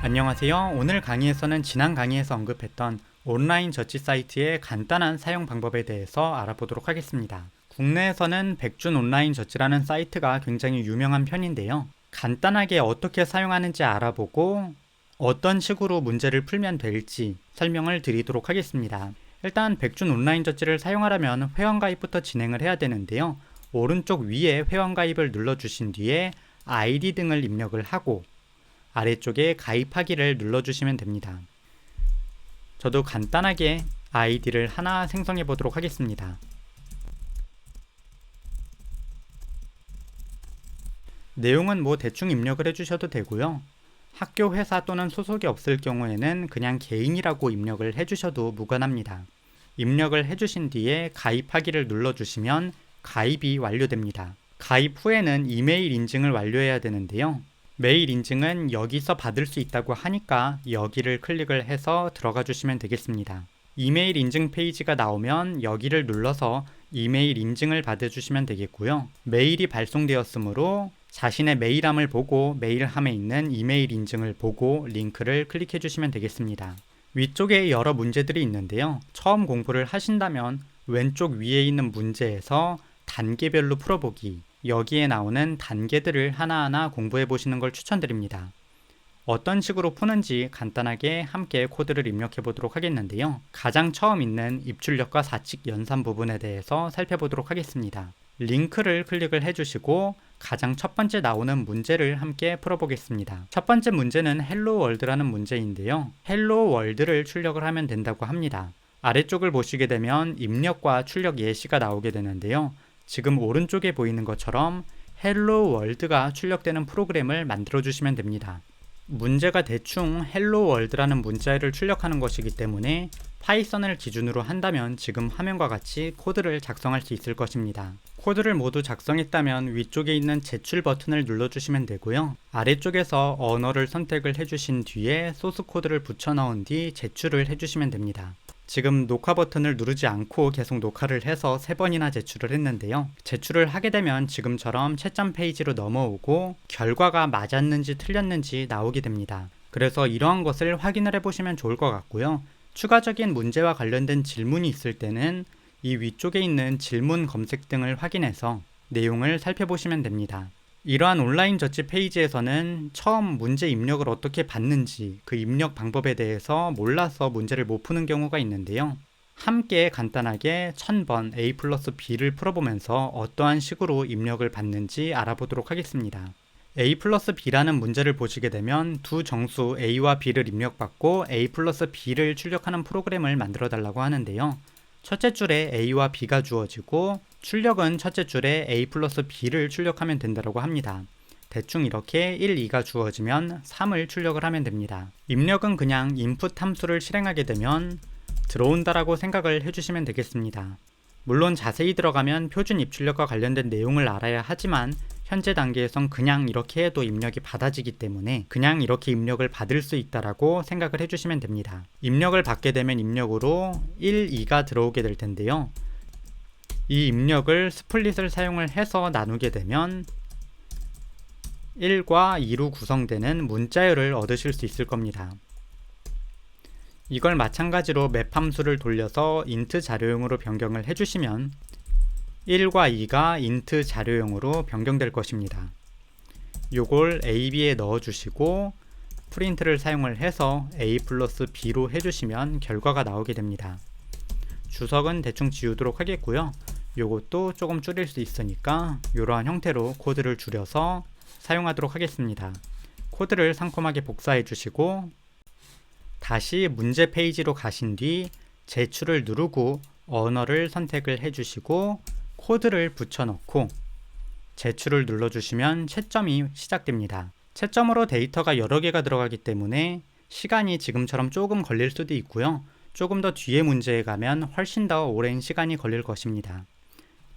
안녕하세요. 오늘 강의에서는 지난 강의에서 언급했던 온라인 저치 사이트의 간단한 사용 방법에 대해서 알아보도록 하겠습니다. 국내에서는 백준 온라인 저치라는 사이트가 굉장히 유명한 편인데요. 간단하게 어떻게 사용하는지 알아보고 어떤 식으로 문제를 풀면 될지 설명을 드리도록 하겠습니다. 일단 백준 온라인 저치를 사용하려면 회원가입부터 진행을 해야 되는데요. 오른쪽 위에 회원가입을 눌러주신 뒤에 아이디 등을 입력을 하고 아래쪽에 가입하기를 눌러주시면 됩니다. 저도 간단하게 아이디를 하나 생성해 보도록 하겠습니다. 내용은 대충 입력을 해주셔도 되고요. 학교, 회사 또는 소속이 없을 경우에는 그냥 개인이라고 입력을 해주셔도 무관합니다. 입력을 해주신 뒤에 가입하기를 눌러주시면 가입이 완료됩니다. 가입 후에는 이메일 인증을 완료해야 되는데요. 메일 인증은 여기서 받을 수 있다고 하니까 여기를 클릭을 해서 들어가 주시면 되겠습니다. 이메일 인증 페이지가 나오면 여기를 눌러서 이메일 인증을 받아주시면 되겠고요. 메일이 발송되었으므로 자신의 메일함을 보고 메일함에 있는 이메일 인증을 보고 링크를 클릭해 주시면 되겠습니다. 위쪽에 여러 문제들이 있는데요. 처음 공부를 하신다면 왼쪽 위에 있는 문제에서 단계별로 풀어보기, 여기에 나오는 단계들을 하나하나 공부해 보시는 걸 추천드립니다. 어떤 식으로 푸는지 간단하게 함께 코드를 입력해 보도록 하겠는데요. 가장 처음 있는 입출력과 사칙 연산 부분에 대해서 살펴보도록 하겠습니다. 링크를 클릭을 해주시고 가장 첫 번째 나오는 문제를 함께 풀어보겠습니다. 첫 번째 문제는 헬로 월드라는 문제인데요. 헬로 월드를 출력을 하면 된다고 합니다. 아래쪽을 보시게 되면 입력과 출력 예시가 나오게 되는데요. 지금 오른쪽에 보이는 것처럼 헬로 월드가 출력되는 프로그램을 만들어 주시면 됩니다. 문제가 대충 헬로 월드라는 문자열을 출력하는 것이기 때문에 파이썬을 기준으로 한다면 지금 화면과 같이 코드를 작성할 수 있을 것입니다. 코드를 모두 작성했다면 위쪽에 있는 제출 버튼을 눌러주시면 되고요. 아래쪽에서 언어를 선택을 해주신 뒤에 소스 코드를 붙여 넣은 뒤 제출을 해주시면 됩니다. 지금 녹화 버튼을 누르지 않고 계속 녹화를 해서 3번이나 제출을 했는데요. 제출을 하게 되면 지금처럼 채점 페이지로 넘어오고 결과가 맞았는지 틀렸는지 나오게 됩니다. 그래서 이러한 것을 확인을 해보시면 좋을 것 같고요. 추가적인 문제와 관련된 질문이 있을 때는 이 위쪽에 있는 질문 검색 등을 확인해서 내용을 살펴보시면 됩니다. 이러한 온라인 저치 페이지에서는 처음 문제 입력을 어떻게 받는지 그 입력 방법에 대해서 몰라서 문제를 못 푸는 경우가 있는데요. 함께 간단하게 1000번 A 플러스 B를 풀어보면서 어떠한 식으로 입력을 받는지 알아보도록 하겠습니다. A 플러스 B라는 문제를 보시게 되면 두 정수 A와 B를 입력받고 A 플러스 B를 출력하는 프로그램을 만들어 달라고 하는데요. 첫째 줄에 A와 B가 주어지고 출력은 첫째 줄에 A 플러스 B를 출력하면 된다고 합니다. 대충 이렇게 1, 2가 주어지면 3을 출력을 하면 됩니다. 입력은 그냥 인풋 함수를 실행하게 되면 들어온다라고 생각을 해주시면 되겠습니다. 물론 자세히 들어가면 표준 입출력과 관련된 내용을 알아야 하지만 현재 단계에선 그냥 이렇게 해도 입력이 받아지기 때문에 그냥 이렇게 입력을 받을 수 있다라고 생각을 해주시면 됩니다. 입력을 받게 되면 입력으로 1, 2가 들어오게 될 텐데요. 이 입력을 스플릿을 사용을 해서 나누게 되면 1과 2로 구성되는 문자열을 얻으실 수 있을 겁니다. 이걸 마찬가지로 맵 함수를 돌려서 int 자료용으로 변경을 해주시면 1과 2가 int 자료용으로 변경될 것입니다. 요걸 a, b에 넣어주시고 프린트를 사용을 해서 a 플러스 b로 해주시면 결과가 나오게 됩니다. 주석은 대충 지우도록 하겠고요. 요것도 조금 줄일 수 있으니까 이러한 형태로 코드를 줄여서 사용하도록 하겠습니다. 코드를 상콤하게 복사해 주시고 다시 문제 페이지로 가신 뒤 제출을 누르고 언어를 선택을 해주시고 코드를 붙여넣고 제출을 눌러주시면 채점이 시작됩니다. 채점으로 데이터가 여러 개가 들어가기 때문에 시간이 지금처럼 조금 걸릴 수도 있고요. 조금 더 뒤에 문제에 가면 훨씬 더 오랜 시간이 걸릴 것입니다.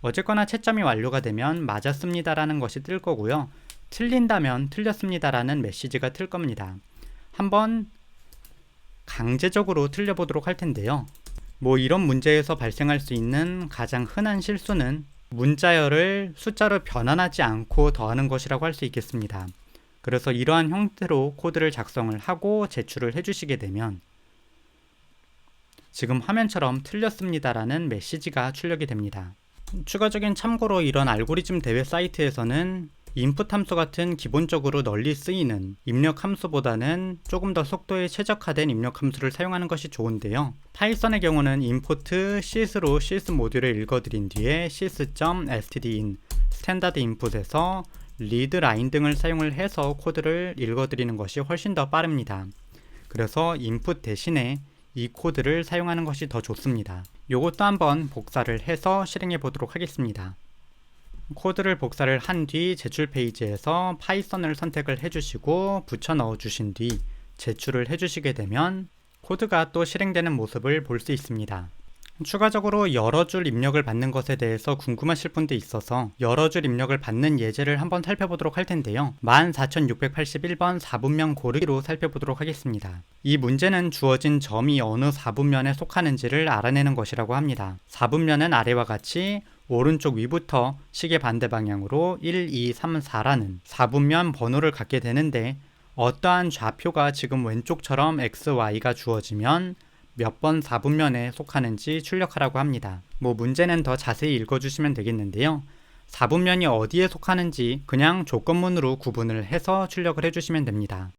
어쨌거나 채점이 완료가 되면 맞았습니다라는 것이 뜰 거고요. 틀린다면 틀렸습니다라는 메시지가 뜰 겁니다. 한번 강제적으로 틀려보도록 할 텐데요. 이런 문제에서 발생할 수 있는 가장 흔한 실수는 문자열을 숫자로 변환하지 않고 더하는 것이라고 할 수 있겠습니다. 그래서 이러한 형태로 코드를 작성을 하고 제출을 해주시게 되면 지금 화면처럼 틀렸습니다라는 메시지가 출력이 됩니다. 추가적인 참고로 이런 알고리즘 대회 사이트에서는 인풋 함수 같은 기본적으로 널리 쓰이는 입력 함수보다는 조금 더 속도에 최적화된 입력 함수를 사용하는 것이 좋은데요. 파이썬의 경우는 import sys로 sys 모듈을 읽어드린 뒤에 sys.stdin 스탠다드 인풋에서 리드 라인 등을 사용을 해서 코드를 읽어드리는 것이 훨씬 더 빠릅니다. 그래서 인풋 대신에 이 코드를 사용하는 것이 더 좋습니다. 이것도 한번 복사를 해서 실행해 보도록 하겠습니다. 코드를 복사를 한 뒤 제출 페이지에서 파이썬을 선택을 해주시고 붙여 넣어 주신 뒤 제출을 해주시게 되면 코드가 또 실행되는 모습을 볼 수 있습니다. 추가적으로 여러 줄 입력을 받는 것에 대해서 궁금하실 분도 있어서 여러 줄 입력을 받는 예제를 한번 살펴보도록 할 텐데요. 14681번 4분면 고르기로 살펴보도록 하겠습니다. 이 문제는 주어진 점이 어느 4분면에 속하는지를 알아내는 것이라고 합니다. 4분면은 아래와 같이 오른쪽 위부터 시계 반대 방향으로 1, 2, 3, 4라는 4분면 번호를 갖게 되는데 어떠한 좌표가 지금 왼쪽처럼 X, Y가 주어지면 몇 번 4분면에 속하는지 출력하라고 합니다. 문제는 더 자세히 읽어주시면 되겠는데요. 4분면이 어디에 속하는지 그냥 조건문으로 구분을 해서 출력을 해주시면 됩니다.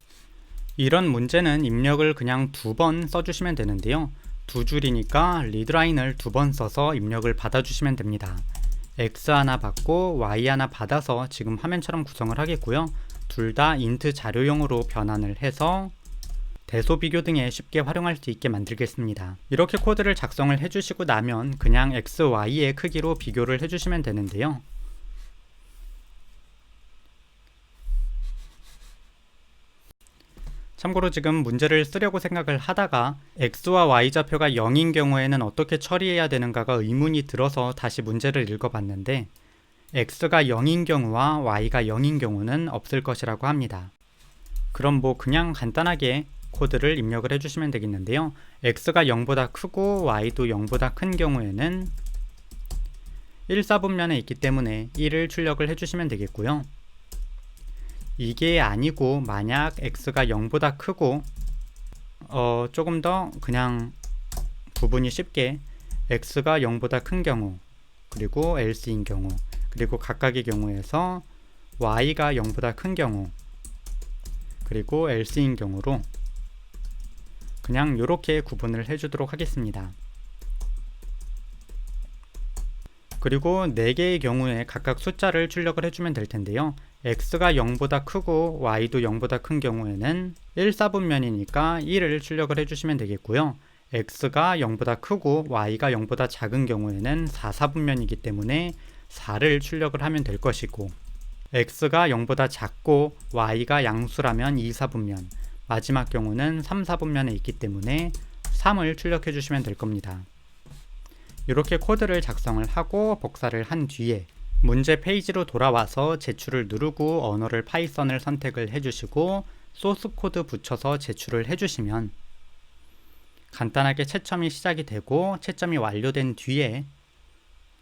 이런 문제는 입력을 그냥 2번 써주시면 되는데요. 2줄이니까 리드라인을 2번 써서 입력을 받아주시면 됩니다. X 하나 받고 Y 하나 받아서 지금 화면처럼 구성을 하겠고요. 둘 다 인트 자료용으로 변환을 해서 대소 비교 등에 쉽게 활용할 수 있게 만들겠습니다. 이렇게 코드를 작성을 해주시고 나면 그냥 X, Y의 크기로 비교를 해주시면 되는데요. 참고로 지금 문제를 쓰려고 생각을 하다가 X와 Y 좌표가 0인 경우에는 어떻게 처리해야 되는가가 의문이 들어서 다시 문제를 읽어봤는데 X가 0인 경우와 Y가 0인 경우는 없을 것이라고 합니다. 그럼 그냥 간단하게 코드를 입력을 해주시면 되겠는데요. X가 0보다 크고 Y도 0보다 큰 경우에는 1, 4분면에 있기 때문에 1을 출력을 해주시면 되겠고요. 이게 아니고 만약 X가 0보다 크고 조금 더 그냥 구분이 쉽게 X가 0보다 큰 경우 그리고 else인 경우 그리고 각각의 경우에서 Y가 0보다 큰 경우 그리고 else인 경우로 그냥 이렇게 구분을 해주도록 하겠습니다. 그리고 4개의 경우에 각각 숫자를 출력을 해주면 될 텐데요. X가 0보다 크고 Y도 0보다 큰 경우에는 1, 4분면이니까 1을 출력을 해주시면 되겠고요. X가 0보다 크고 Y가 0보다 작은 경우에는 4, 4분면이기 때문에 4를 출력을 하면 될 것이고 X가 0보다 작고 Y가 양수라면 2, 4분면 마지막 경우는 3, 4분면에 있기 때문에 3을 출력해 주시면 될 겁니다. 이렇게 코드를 작성을 하고 복사를 한 뒤에 문제 페이지로 돌아와서 제출을 누르고 언어를 파이썬을 선택을 해주시고 소스 코드 붙여서 제출을 해주시면 간단하게 채점이 시작이 되고 채점이 완료된 뒤에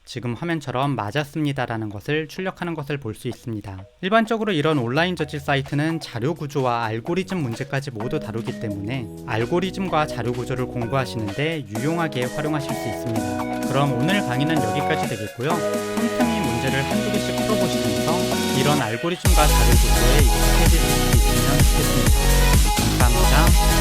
지금 화면처럼 맞았습니다 라는 것을 출력하는 것을 볼 수 있습니다. 일반적으로 이런 온라인 저질 사이트는 자료 구조와 알고리즘 문제까지 모두 다루기 때문에 알고리즘과 자료 구조를 공부하시는데 유용하게 활용하실 수 있습니다. 그럼 오늘 강의는 여기까지 되겠고요. 틈틈이 문제를 한두 개씩 풀어보시면서 이런 알고리즘과 자료 구조에 익숙해질